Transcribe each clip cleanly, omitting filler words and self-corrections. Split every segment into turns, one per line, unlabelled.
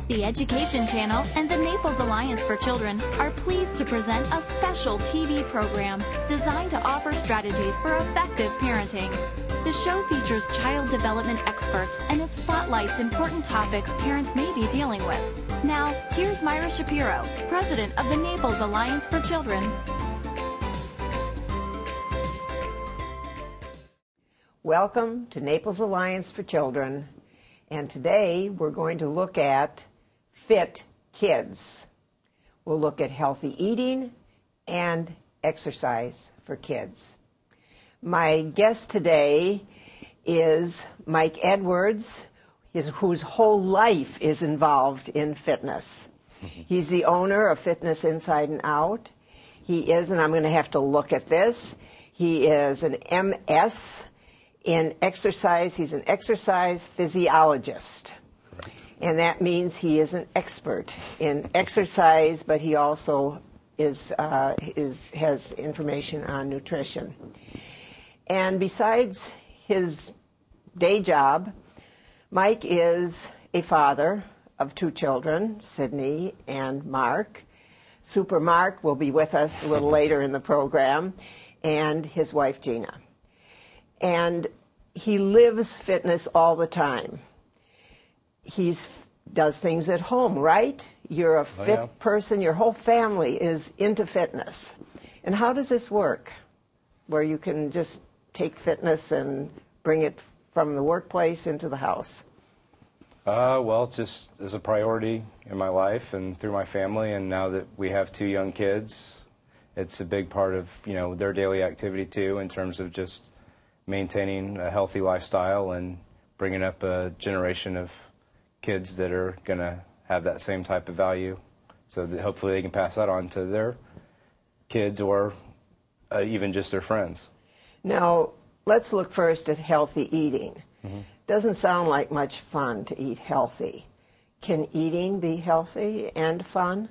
The Education Channel and the Naples Alliance for Children are pleased to present a special TV program designed to offer strategies for effective parenting. The show features child development experts and it spotlights important topics parents may be dealing with. Now, here's Myra Shapiro, president of the Naples Alliance for Children.
Welcome to Naples Alliance for Children, and today we're going to look at Fit Kids. We'll look at healthy eating and exercise for kids. My guest today is Mike Edwards, whose whole life is involved in fitness. He's the owner of Fitness Inside and Out. He is, and I'm going to have to look at this, he is an MS in exercise. He's an exercise physiologist. And that means he is an expert in exercise, but he also has information on nutrition. And besides his day job, Mike is a father of two children, Sydney and Mark. Super Mark will be with us a little later in the program, and his wife Gina. And he lives fitness all the time. He does things at home, right? You're a fit person. Your whole family is into fitness. And how does this work, where you can just take fitness and bring it from the workplace into the house?
Well, it just is a priority in my life and through my family. And now that we have two young kids, it's a big part of, their daily activity too, in terms of just maintaining a healthy lifestyle and bringing up a generation of kids that are going to have that same type of value, so that hopefully they can pass that on to their kids or even just their friends.
Now, let's look first at healthy eating. Doesn't sound like much fun to eat healthy. Can eating be healthy and fun?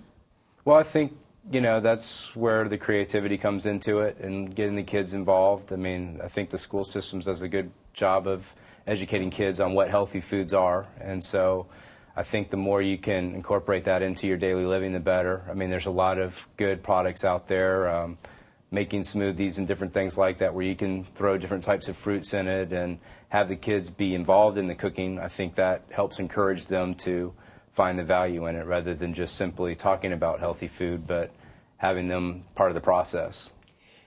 Well, I think, that's where the creativity comes into it and getting the kids involved. I mean, I think the school system does a good job of educating kids on what healthy foods are. And so I think the more you can incorporate that into your daily living, the better. I mean, there's a lot of good products out there, making smoothies and different things like that, where you can throw different types of fruits in it and have the kids be involved in the cooking. I think that helps encourage them to find the value in it, rather than just simply talking about healthy food, but having them part of the process.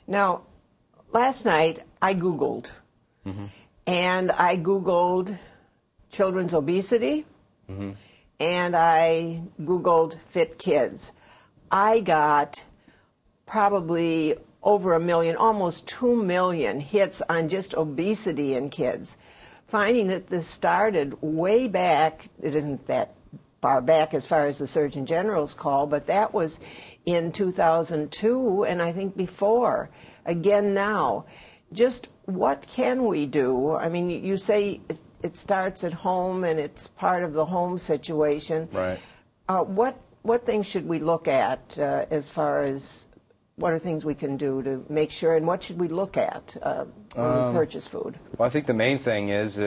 Now, last night I Googled, and I Googled children's obesity, and I Googled fit kids. I got probably over 1 million, almost 2 million hits on just obesity in kids, finding that this started way back. It isn't that far back as far as the Surgeon General's call, but that was in 2002, and I think before, again now. Just what can we do? I mean, you say it starts at home and it's part of the home situation.
Right.
What things should we look at as far as what are things we can do to make sure, and what should we look at when we purchase food?
Well, I think the main thing is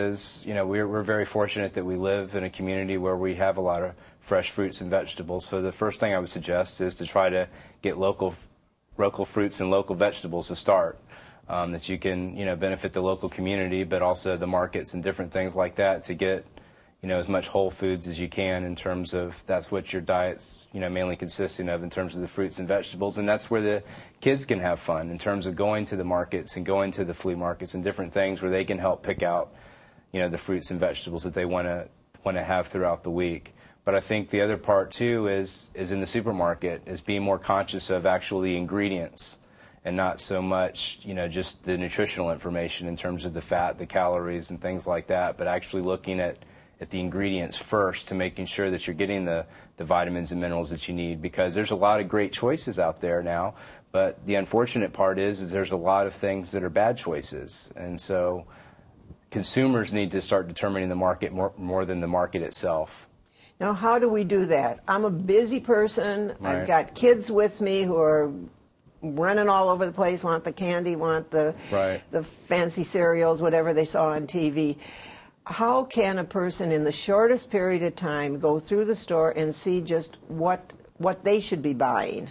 we're very fortunate that we live in a community where we have a lot of fresh fruits and vegetables. So the first thing I would suggest is to try to get local fruits and local vegetables to start, that you can benefit the local community, but also the markets and different things like that, to get as much whole foods as you can, in terms of that's what your diet's mainly consisting of, in terms of the fruits and vegetables. And that's where the kids can have fun, in terms of going to the markets and going to the flea markets and different things where they can help pick out the fruits and vegetables that they want to have throughout the week. But I think the other part too is in the supermarket, is being more conscious of actually ingredients, and not so much just the nutritional information in terms of the fat, the calories and things like that, but actually looking at the ingredients first, to making sure that you're getting the vitamins and minerals that you need, because there's a lot of great choices out there now, but the unfortunate part is there's a lot of things that are bad choices. And so consumers need to start determining the market more than the market itself.
Now, how do we do that? I'm a busy person.
Right.
I've got kids with me who are running all over the place, want the candy, want the fancy cereals, whatever they saw on TV. how can a person in the shortest period of time go through the store and see just what they should be buying?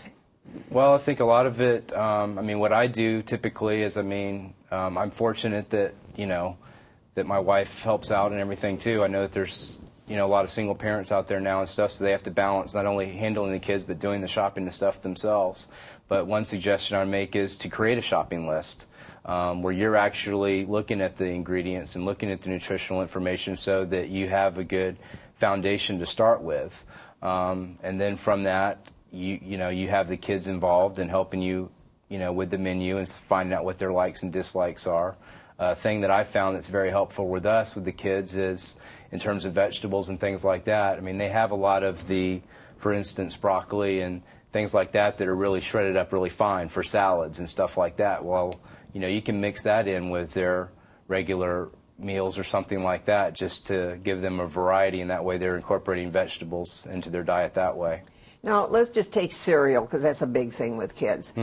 Well, I think a lot of it, what I do typically is, I'm fortunate that, that my wife helps out and everything too. I know that there's, a lot of single parents out there now and stuff, so they have to balance not only handling the kids but doing the shopping and stuff themselves. But one suggestion I make is to create a shopping list where you're actually looking at the ingredients and looking at the nutritional information so that you have a good foundation to start with. And then from that, you have the kids involved in helping you, with the menu and finding out what their likes and dislikes are. A thing that I found that's very helpful with us, with the kids, is in terms of vegetables and things like that. They have a lot of the, for instance, broccoli and things like that are really shredded up really fine for salads and stuff like that. Well, you can mix that in with their regular meals or something like that just to give them a variety, and that way they're incorporating vegetables into their diet that way.
Now, let's just take cereal, because that's a big thing with kids,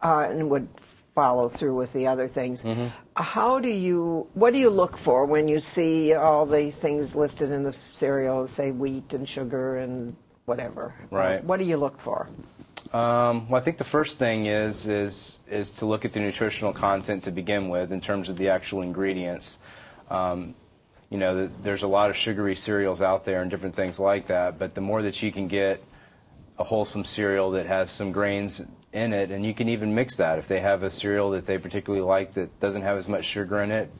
and would follow through with the other things. What do you look for when you see all the things listed in the cereal, say wheat and sugar and whatever?
Right.
What do you look for?
Well, I think the first thing is to look at the nutritional content to begin with in terms of the actual ingredients. There's a lot of sugary cereals out there and different things like that, but the more that you can get a wholesome cereal that has some grains in it, and you can even mix that. If they have a cereal that they particularly like that doesn't have as much sugar in it,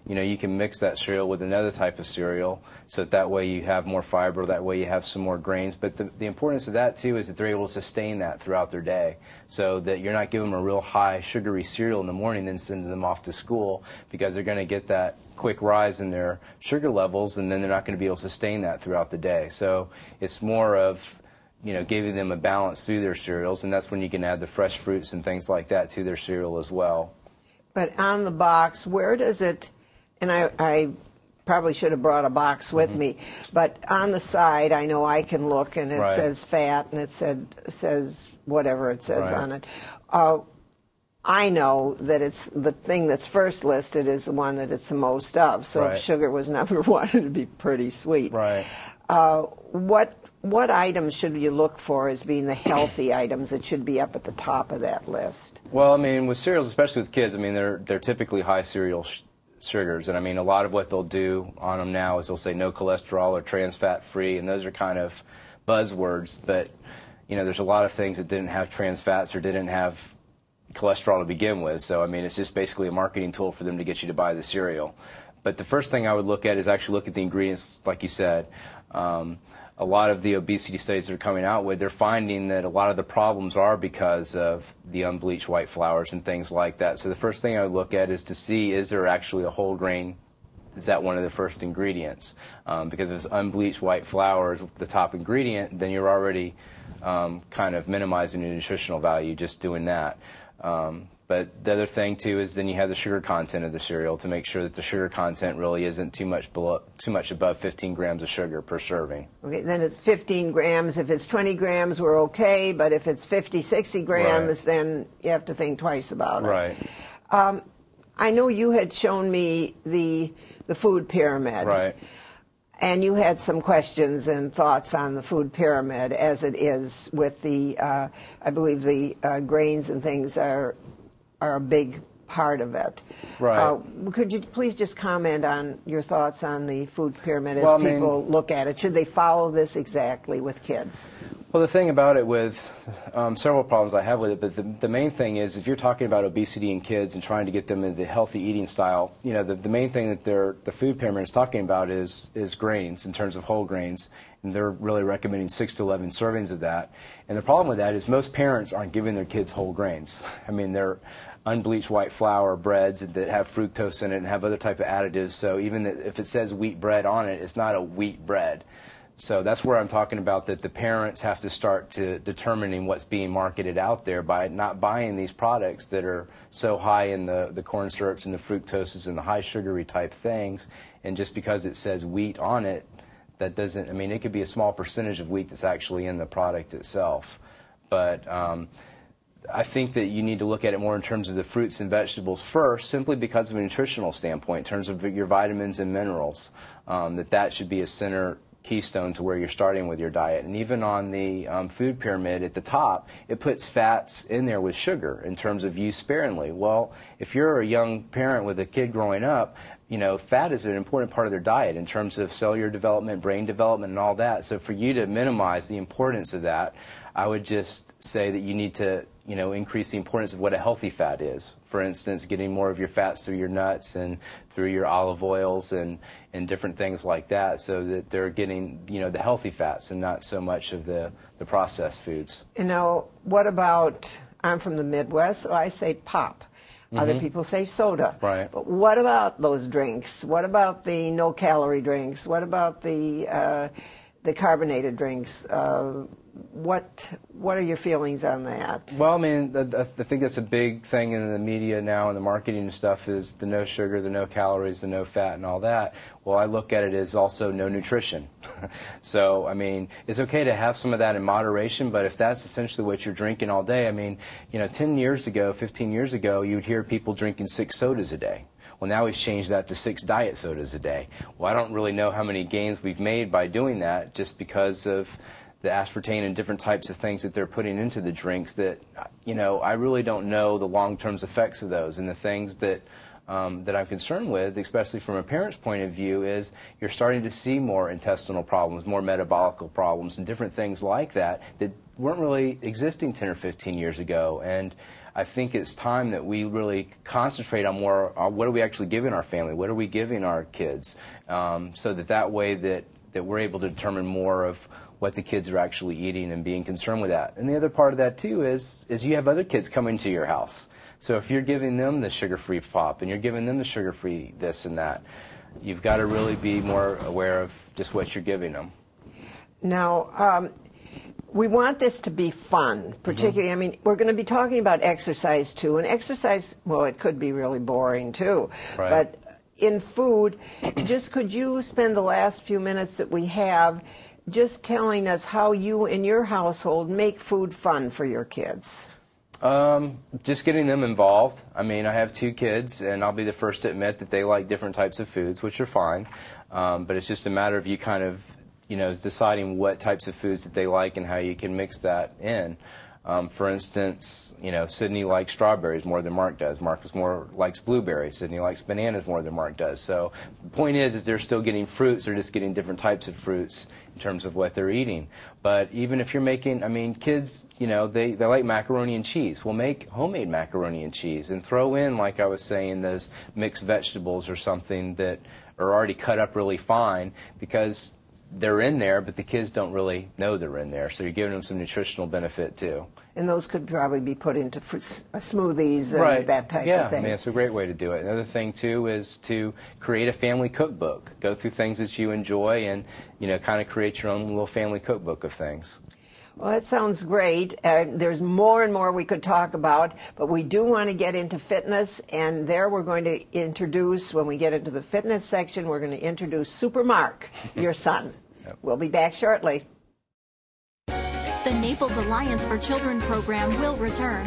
you can mix that cereal with another type of cereal so that way you have more fiber, that way you have some more grains. But the importance of that, too, is that they're able to sustain that throughout their day so that you're not giving them a real high sugary cereal in the morning and then sending them off to school, because they're going to get that quick rise in their sugar levels, and then they're not going to be able to sustain that throughout the day. So it's more of giving them a balance through their cereals, and that's when you can add the fresh fruits and things like that to their cereal as well.
But on the box, where does it, and I probably should have brought a box with me, but on the side I know I can look, and it says fat, and it says whatever it says on it. I know that it's the thing that's first listed is the one that it's the most of, so if sugar was number one, it would be pretty sweet.
Right.
What items should you look for as being the healthy items that should be up at the top of that list?
Well, with cereals, especially with kids, they're typically high cereal sugars, and a lot of what they'll do on them now is they'll say no cholesterol or trans fat free, and those are kind of buzzwords, but there's a lot of things that didn't have trans fats or didn't have cholesterol to begin with, so it's just basically a marketing tool for them to get you to buy the cereal. But the first thing I would look at is actually look at the ingredients, like you said. A lot of the obesity studies that are coming out with, they're finding that a lot of the problems are because of the unbleached white flours and things like that. So the first thing I would look at is to see, is there actually a whole grain? Is that one of the first ingredients? Because if it's unbleached white flour is the top ingredient, then you're already kind of minimizing the nutritional value just doing that. But the other thing, too, is then you have the sugar content of the cereal to make sure that the sugar content really isn't too much above 15 grams of sugar per serving.
Okay, then it's 15 grams. If it's 20 grams, we're okay. But if it's 50, 60 grams, then you have to think twice about it.
Right.
I know you had shown me the food pyramid.
Right.
And you had some questions and thoughts on the food pyramid as it is with the, I believe the grains and things are a big part of it.
Right.
Could you please just comment on your thoughts on the food pyramid as people look at it? Should they follow this exactly with kids?
Well, the thing about it with several problems I have with it, but the main thing is if you're talking about obesity in kids and trying to get them into the healthy eating style, the main thing that the food pyramid is talking about is grains in terms of whole grains, and they're really recommending 6 to 11 servings of that. And the problem with that is most parents aren't giving their kids whole grains. They're unbleached white flour breads that have fructose in it and have other type of additives, so even if it says wheat bread on it, it's not a wheat bread. So that's where I'm talking about that the parents have to start to determining what's being marketed out there by not buying these products that are so high in the corn syrups and the fructoses and the high sugary type things. And just because it says wheat on it, that doesn't, it could be a small percentage of wheat that's actually in the product itself. But I think that you need to look at it more in terms of the fruits and vegetables first, simply because of a nutritional standpoint, in terms of your vitamins and minerals, that should be a center keystone to where you're starting with your diet. And even on the food pyramid at the top, it puts fats in there with sugar in terms of use sparingly. Well, if you're a young parent with a kid growing up, fat is an important part of their diet in terms of cellular development, brain development, and all that. So for you to minimize the importance of that, I would just say that you need to, increase the importance of what a healthy fat is. For instance, getting more of your fats through your nuts and through your olive oils and different things like that, so that they're getting, the healthy fats and not so much of the processed foods.
What about, I'm from the Midwest, so I say pop. Other people say soda.
Right.
But what about those drinks? What about the no-calorie drinks? What about the carbonated drinks? What are your feelings on that?
Well, I mean, I think that's a big thing in the media now and the marketing and stuff is the no sugar, the no calories, the no fat, and all that. Well, I look at it as also no nutrition. So, I mean, it's okay to have some of that in moderation, but if that's essentially what you're drinking all day, I mean, 10 years ago, 15 years ago, you'd hear people drinking 6 sodas a day. Well, now we've changed that to 6 diet sodas a day. Well, I don't really know how many gains we've made by doing that, just because of the aspartame and different types of things that they're putting into the drinks that, I really don't know the long-term effects of those. And the things that that I'm concerned with, especially from a parent's point of view, is you're starting to see more intestinal problems, more metabolic problems, and different things like that weren't really existing 10 or 15 years ago. And I think it's time that we really concentrate on more what are we actually giving our family, what are we giving our kids, so that way that we're able to determine more of what the kids are actually eating and being concerned with that. And the other part of that, too, is you have other kids coming to your house. So if you're giving them the sugar-free pop and you're giving them the sugar-free this and that, you've got to really be more aware of just what you're giving them.
Now, we want this to be fun, particularly, I mean, we're going to be talking about exercise, too. And exercise, well, it could be really boring, too.
Right.
But in food, just could you spend the last few minutes that we have just telling us how you in your household make food fun for your kids?
Just getting them involved. I mean, I have 2 kids, and I'll be the first to admit that they like different types of foods, which are fine. But it's just a matter of you kind of, deciding what types of foods that they like and how you can mix that in. For instance, Sydney likes strawberries more than Mark does. Mark likes blueberries. Sydney likes bananas more than Mark does. So the point is they're still getting fruits. They're just getting different types of fruits in terms of what they're eating. But even if you're making, I mean, kids, they like macaroni and cheese. Well, make homemade macaroni and cheese and throw in, like I was saying, those mixed vegetables or something that are already cut up really fine, because they're in there, but the kids don't really know they're in there. So you're giving them some nutritional benefit, too.
And those could probably be put into smoothies and
right.
that type
yeah.
of thing.
I mean, it's a great way to do it. Another thing, too, is to create a family cookbook. Go through things that you enjoy and, kind of create your own little family cookbook of things.
Well, that sounds great. There's more and more we could talk about, but we do want to get into fitness, and there we're going to introduce, when we get into the fitness section, we're going to introduce Super Mark, your son.
Yep.
We'll be back shortly.
The Naples Alliance for Children program will return.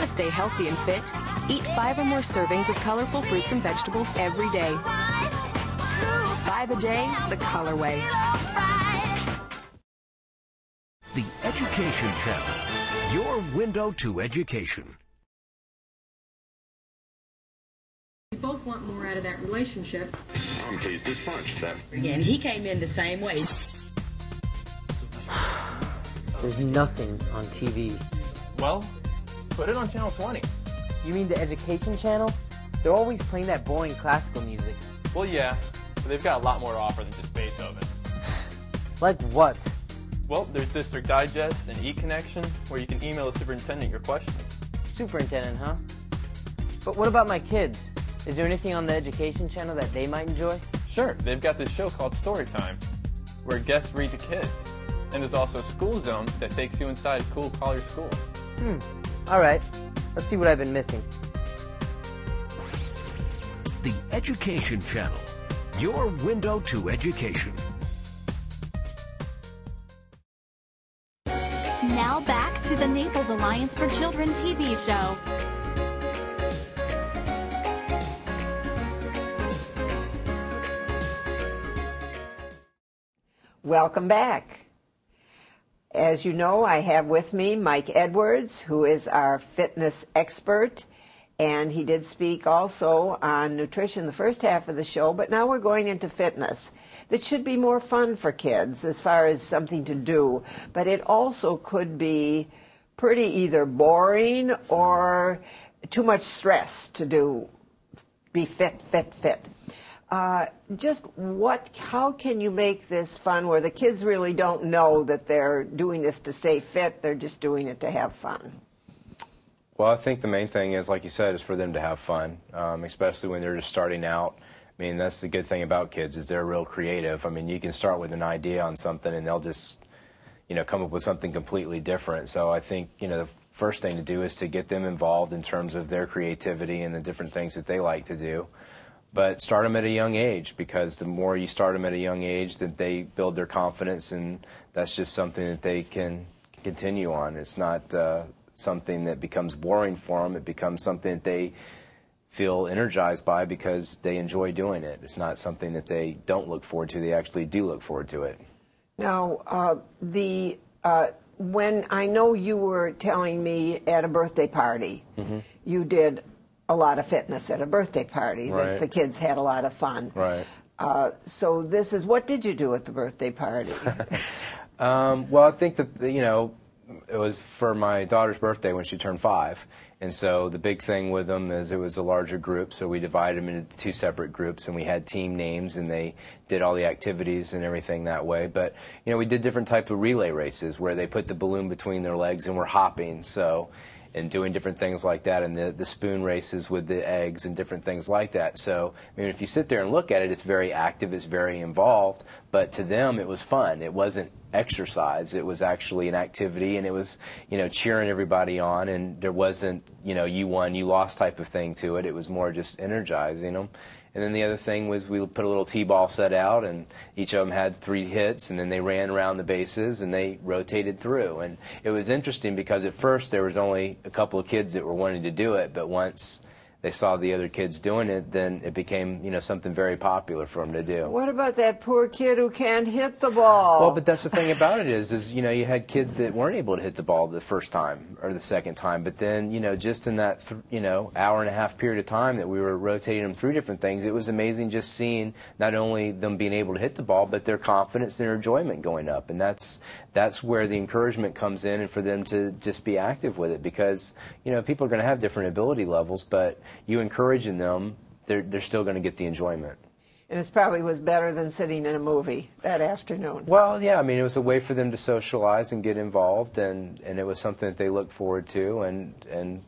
Stay healthy and fit? Eat 5 or more servings of colorful fruits and vegetables every day. 5 a day, the color way.
The Education Channel, your window to education.
We both want more out of that relationship.
I'm pleased as punch then.
And he came in the same way.
There's nothing on TV.
Well, put it on Channel 20.
You mean the Education Channel? They're always playing that boring classical music.
Well, yeah, but they've got a lot more to offer than just Beethoven.
Like what?
Well, there's District Digest and E-Connection, where you can email the superintendent your questions.
Superintendent, huh? But what about my kids? Is there anything on the education channel that they might enjoy?
Sure, they've got this show called Story Time, where guests read to kids. And there's also School Zone that takes you inside cool collar schools.
All right. Let's see what I've been missing.
The Education Channel, your window to education.
Now back to the Naples Alliance for Children TV show.
Welcome back. As you know, I have with me Mike Edwards, who is our fitness expert, and he did speak also on nutrition the first half of the show, but now we're going into fitness. That should be more fun for kids as far as something to do, but it also could be pretty either boring or too much stress to do, be fit. How can you make this fun where the kids really don't know that they're doing this to stay fit, they're just doing it to have fun?
Well, I think the main thing is, like you said, is for them to have fun, especially when they're just starting out. I mean, that's the good thing about kids is they're real creative. I mean, you can start with an idea on something and they'll just, come up with something completely different. So I think, the first thing to do is to get them involved in terms of their creativity and the different things that they like to do. But start them at a young age, because the more you start them at a young age, that they build their confidence, and that's just something that they can continue on. It's not something that becomes boring for them. It becomes something that they feel energized by because they enjoy doing it. It's not something that they don't look forward to. They actually do look forward to it.
Now, when I know you were telling me at a birthday party, you did a lot of fitness at a birthday party,
right,
that the kids had a lot of fun.
Right.
So what did you do at the birthday party?
Well, I think that, it was for my daughter's birthday when she turned 5. And so the big thing with them is it was a larger group, so we divided them into 2 separate groups, and we had team names, and they did all the activities and everything that way. But, we did different types of relay races where they put the balloon between their legs and were hopping, and doing different things like that, and the spoon races with the eggs and different things like that. So, if you sit there and look at it, it's very active, it's very involved, but to them it was fun. It wasn't exercise. It was actually an activity, and it was, cheering everybody on, and there wasn't, you won, you lost type of thing to it. It was more just energizing them. And then the other thing was we put a little T-ball set out, and each of them had 3 hits, and then they ran around the bases, and they rotated through. And it was interesting because at first there was only a couple of kids that were wanting to do it, but once they saw the other kids doing it, then it became, something very popular for them to do.
What about that poor kid who can't hit the ball?
Well, but that's the thing about it is you had kids that weren't able to hit the ball the first time or the second time, but then, just in that, hour and a half period of time that we were rotating them through different things, it was amazing just seeing not only them being able to hit the ball, but their confidence and their enjoyment going up. And that's where the encouragement comes in, and for them to just be active with it, because, people are going to have different ability levels, but you encouraging them, they're still going to get the enjoyment.
And it probably was better than sitting in a movie that afternoon.
Well, yeah, it was a way for them to socialize and get involved, and it was something that they looked forward to, and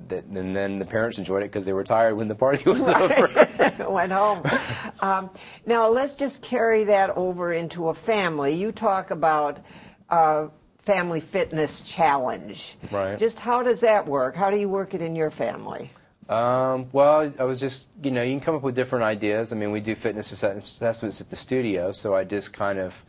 then the parents enjoyed it because they were tired when the party was over.
Went home. Now, let's just carry that over into a family. You talk about family fitness challenge.
Right.
Just how does that work? How do you work it in your family?
Well, I was just, you can come up with different ideas. We do fitness assessments at the studio, so I just kind of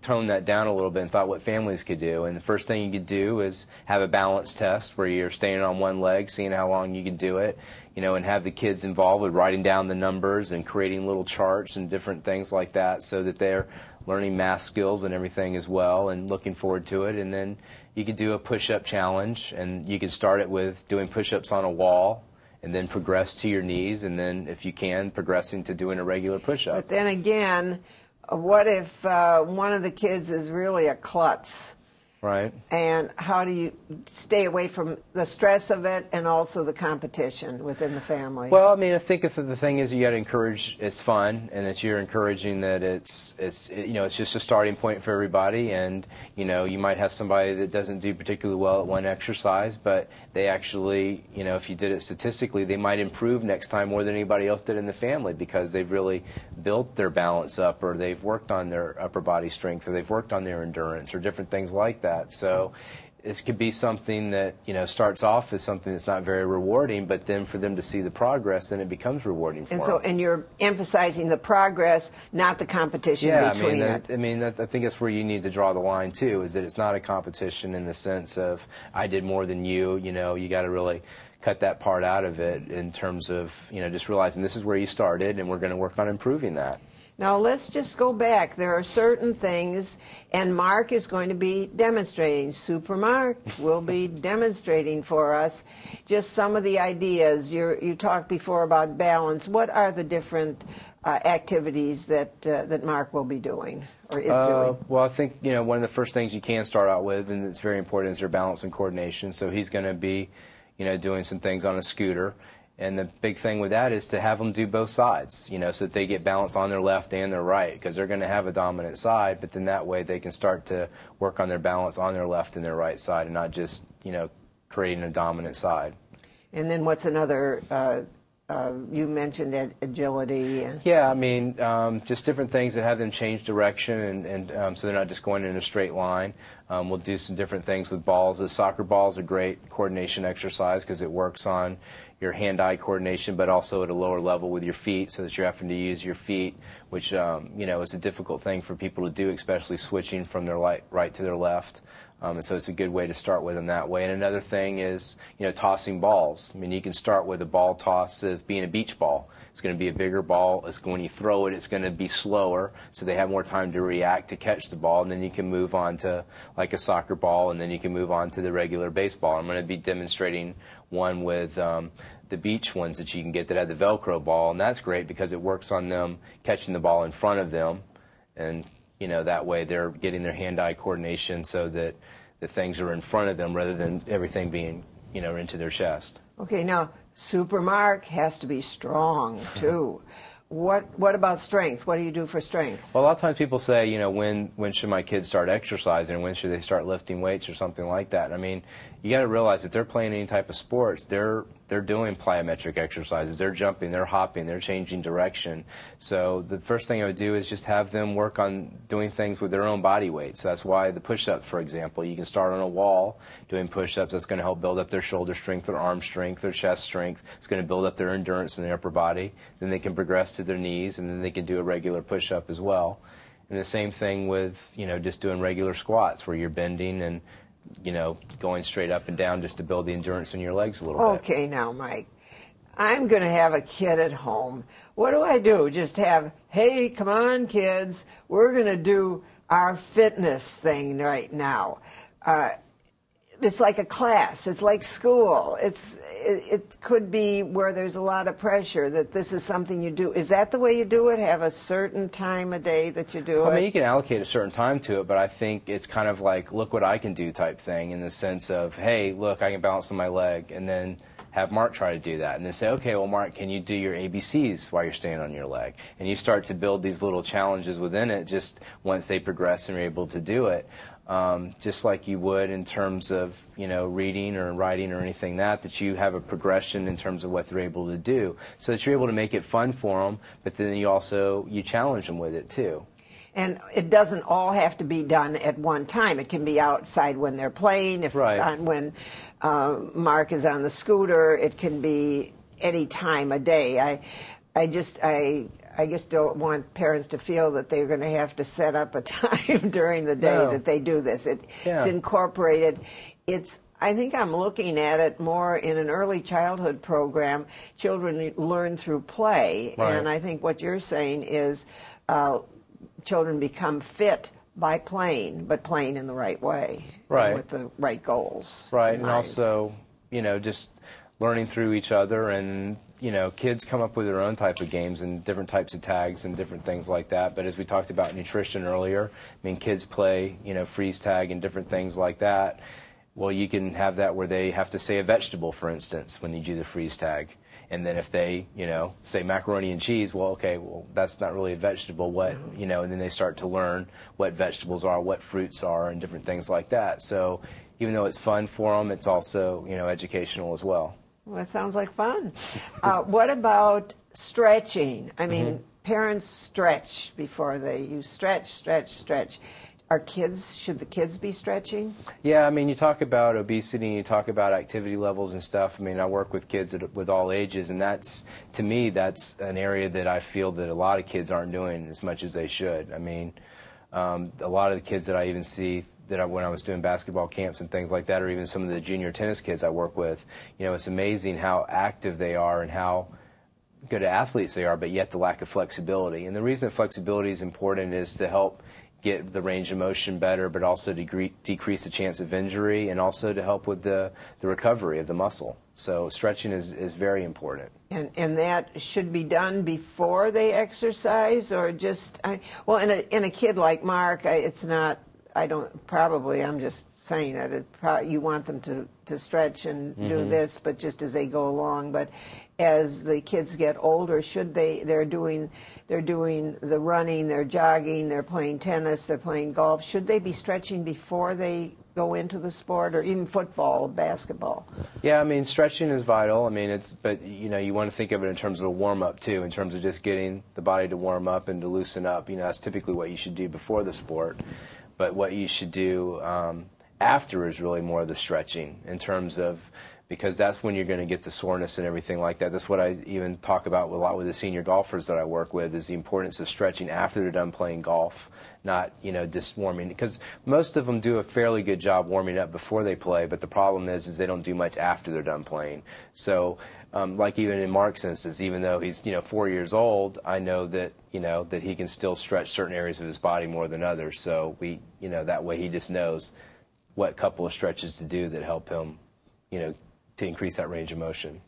toned that down a little bit and thought what families could do. And the first thing you could do is have a balance test where you're standing on one leg, seeing how long you can do it, and have the kids involved with writing down the numbers and creating little charts and different things like that, so that they're learning math skills and everything as well, and looking forward to it. And then you could do a push-up challenge, and you could start it with doing push-ups on a wall, and then progress to your knees, and then, if you can, progressing to doing a regular push-up.
But then again, what if one of the kids is really a klutz?
Right.
And how do you stay away from the stress of it and also the competition within the family?
Well, I mean, I think the thing is you got to encourage it's fun, and that you're encouraging that it's just a starting point for everybody. And you might have somebody that doesn't do particularly well at one exercise, but they actually, if you did it statistically, they might improve next time more than anybody else did in the family because they've really built their balance up, or they've worked on their upper body strength, or they've worked on their endurance, or different things like that. So this could be something that starts off as something that's not very rewarding, but then for them to see the progress, then it becomes rewarding for them.
And you're emphasizing the progress, not the competition between it.
I think that's where you need to draw the line too, is that it's not a competition in the sense of I did more than you. You got to really cut that part out of it in terms of just realizing this is where you started, and we're going to work on improving that.
Now let's just go back. There are certain things, and Mark is going to be demonstrating. Super Mark will be demonstrating for us just some of the ideas. You talked before about balance. What are the different activities that Mark will be doing or is doing?
Well, I think one of the first things you can start out with, and it's very important, is their balance and coordination. So he's going to be doing some things on a scooter. And the big thing with that is to have them do both sides, so that they get balance on their left and their right, because they're going to have a dominant side, but then that way they can start to work on their balance on their left and their right side and not just, creating a dominant side.
And then what's another, you mentioned agility.
Yeah, just different things that have them change direction, and so they're not just going in a straight line. We'll do some different things with balls. The soccer ball is a great coordination exercise because it works on your hand-eye coordination, but also at a lower level with your feet, so that you're having to use your feet, which is a difficult thing for people to do, especially switching from their right to their left. And so it's a good way to start with them that way. And another thing is, tossing balls. You can start with a ball toss of being a beach ball. It's going to be a bigger ball. When you throw it, it's going to be slower, so they have more time to react to catch the ball. And then you can move on to like a soccer ball, and then you can move on to the regular baseball. I'm going to be demonstrating one with the beach ones that you can get that have the Velcro ball, and that's great because it works on them catching the ball in front of them, and that way they're getting their hand-eye coordination so that the things are in front of them rather than everything being into their chest.
Okay, now Super Mark has to be strong too. What about strength? What do you do for strength?
Well, a lot of times people say, when should my kids start exercising, and when should they start lifting weights or something like that? You got to realize if they're playing any type of sports, they're doing plyometric exercises. They're jumping, they're hopping, they're changing direction. So the first thing I would do is just have them work on doing things with their own body weight. So that's why the push-ups, for example, you can start on a wall doing push-ups. That's going to help build up their shoulder strength, their arm strength, their chest strength. It's going to build up their endurance in their upper body. Then they can progress to their knees, and then they can do a regular push-up as well. And the same thing with, just doing regular squats where you're bending and going straight up and down just to build the endurance in your legs a little bit.
Okay, now, Mike, I'm going to have a kid at home. What do I do? Just have, hey, come on, kids, we're going to do our fitness thing right now. It's like a class. It's like school. It could be where there's a lot of pressure that this is something you do. Is that the way you do it? Have a certain time a day that you do it?
You can allocate a certain time to it, but I think it's kind of like look what I can do type thing in the sense of, hey, look, I can balance on my leg, and then have Mark try to do that. And then say, okay, well, Mark, can you do your ABCs while you're standing on your leg? And you start to build these little challenges within it just once they progress and are able to do it. Just like you would in terms of, reading or writing or anything that you have a progression in terms of what they're able to do so that you're able to make it fun for them, but then you challenge them with it too.
And it doesn't all have to be done at one time. It can be outside when they're playing, when Mark is on the scooter. It can be any time of day. I just don't want parents to feel that they're going to have to set up a time during the day that they do this. It's incorporated. I think I'm looking at it more in an early childhood program. Children learn through play,
right.
And I think what you're saying is children become fit by playing, but playing in the right way,
right,
with the right goals.
Right, and also, just learning through each other, and kids come up with their own type of games and different types of tags and different things like that. But as we talked about nutrition earlier, I mean, kids play freeze tag and different things like that. Well, you can have that where they have to say a vegetable, for instance, when you do the freeze tag. And then if they, say macaroni and cheese, well, that's not really a vegetable. What, and then they start to learn what vegetables are, what fruits are, and different things like that. So even though it's fun for them, it's also, educational as well.
Well, that sounds like fun. What about stretching? I mean, parents stretch before you stretch. Should the kids be stretching?
Yeah, I mean, you talk about obesity, you talk about activity levels and stuff. I mean, I work with kids with all ages, and to me, that's an area that I feel that a lot of kids aren't doing as much as they should. I mean, a lot of the kids that I even see when I was doing basketball camps and things like that, or even some of the junior tennis kids I work with, it's amazing how active they are and how good athletes they are, but yet the lack of flexibility. And the reason flexibility is important is to help get the range of motion better, but also to decrease the chance of injury, and also to help with the recovery of the muscle. So stretching is very important.
And that should be done before they exercise, or just in a kid like Mark, it's not. I'm just saying that you want them to stretch and do this, but just as they go along. But as the kids get older, they're doing the running, they're jogging, they're playing tennis, they're playing golf. Should they be stretching before they go into the sport, or even football, basketball?
Yeah, I mean, stretching is vital. I mean, but you want to think of it in terms of a warm up too, in terms of just getting the body to warm up and to loosen up. That's typically what you should do before the sport. But what you should do after is really more of the stretching, in terms of, because that's when you're going to get the soreness and everything like that. That's what I even talk about a lot with the senior golfers that I work with, is the importance of stretching after they're done playing golf, not, just warming. Because most of them do a fairly good job warming up before they play, but the problem is they don't do much after they're done playing. So like even in Mark's instance, even though he's 4 years old, I know that that he can still stretch certain areas of his body more than others. So that way he just knows what couple of stretches to do that help him to increase that range of motion.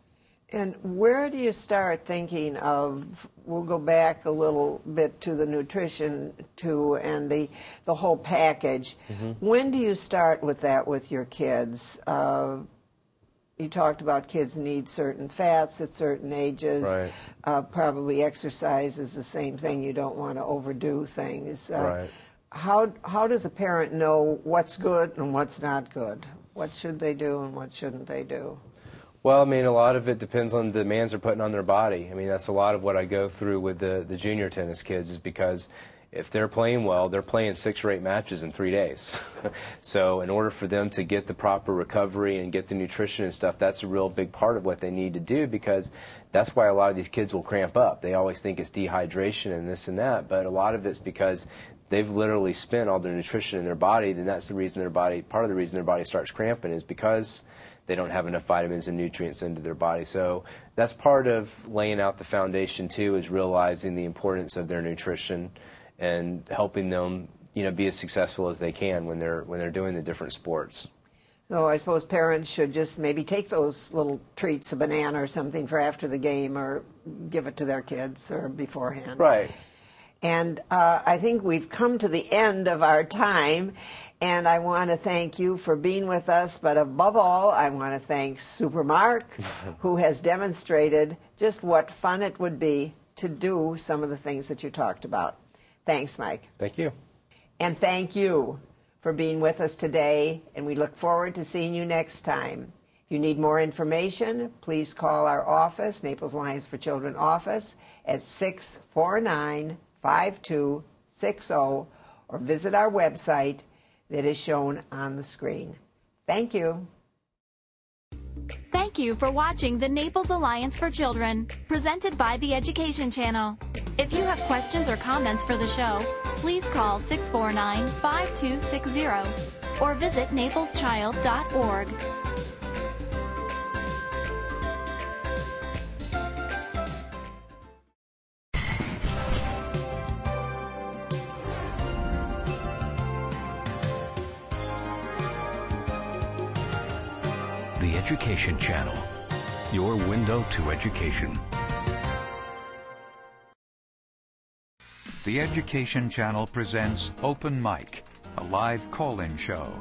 And where do you start thinking of? We'll go back a little bit to the nutrition and the whole package. When do you start with that with your kids? You talked about kids need certain fats at certain ages.
Right.
Probably exercise is the same thing. You don't want to overdo things.
Right.
How does a parent know what's good and what's not good? What should they do and what shouldn't they do?
Well, I mean, a lot of it depends on the demands they're putting on their body. I mean, that's a lot of what I go through with the junior tennis kids, is because if they're playing well, they're playing 6 or 8 matches in 3 days. So in order for them to get the proper recovery and get the nutrition and stuff, that's a real big part of what they need to do, because that's why a lot of these kids will cramp up. They always think it's dehydration and this and that, but a lot of it's because they've literally spent all their nutrition in their body, then that's the reason part of the reason their body starts cramping is because they don't have enough vitamins and nutrients into their body. So that's part of laying out the foundation too, is realizing the importance of their nutrition and helping them, be as successful as they can when they're doing the different sports.
So I suppose parents should just maybe take those little treats, a banana or something, for after the game, or give it to their kids or beforehand.
Right.
And I think we've come to the end of our time, and I want to thank you for being with us, but above all, I want to thank Super Mark, who has demonstrated just what fun it would be to do some of the things that you talked about. Thanks, Mike.
Thank you.
And thank you for being with us today, and we look forward to seeing you next time. If you need more information, please call our office, Naples Alliance for Children office, at 649-5260, or visit our website that is shown on the screen. Thank you.
Thank you for watching the Naples Alliance for Children, presented by the Education Channel. If you have questions or comments for the show, please call 649-5260 or visit napleschild.org.
The Education Channel. your window to education.
The Education Channel presents Open Mic, a live call-in show.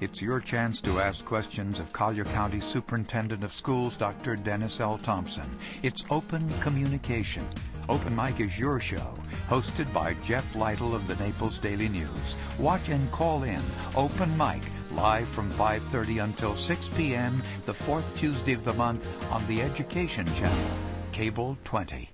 It's your chance to ask questions of Collier County Superintendent of Schools, Dr. Dennis L. Thompson. It's open communication. Open Mic is your show, hosted by Jeff Lytle of the Naples Daily News. Watch and call in Open Mic, live from 5:30 until 6 p.m., the fourth Tuesday of the month on the Education Channel, Cable 20.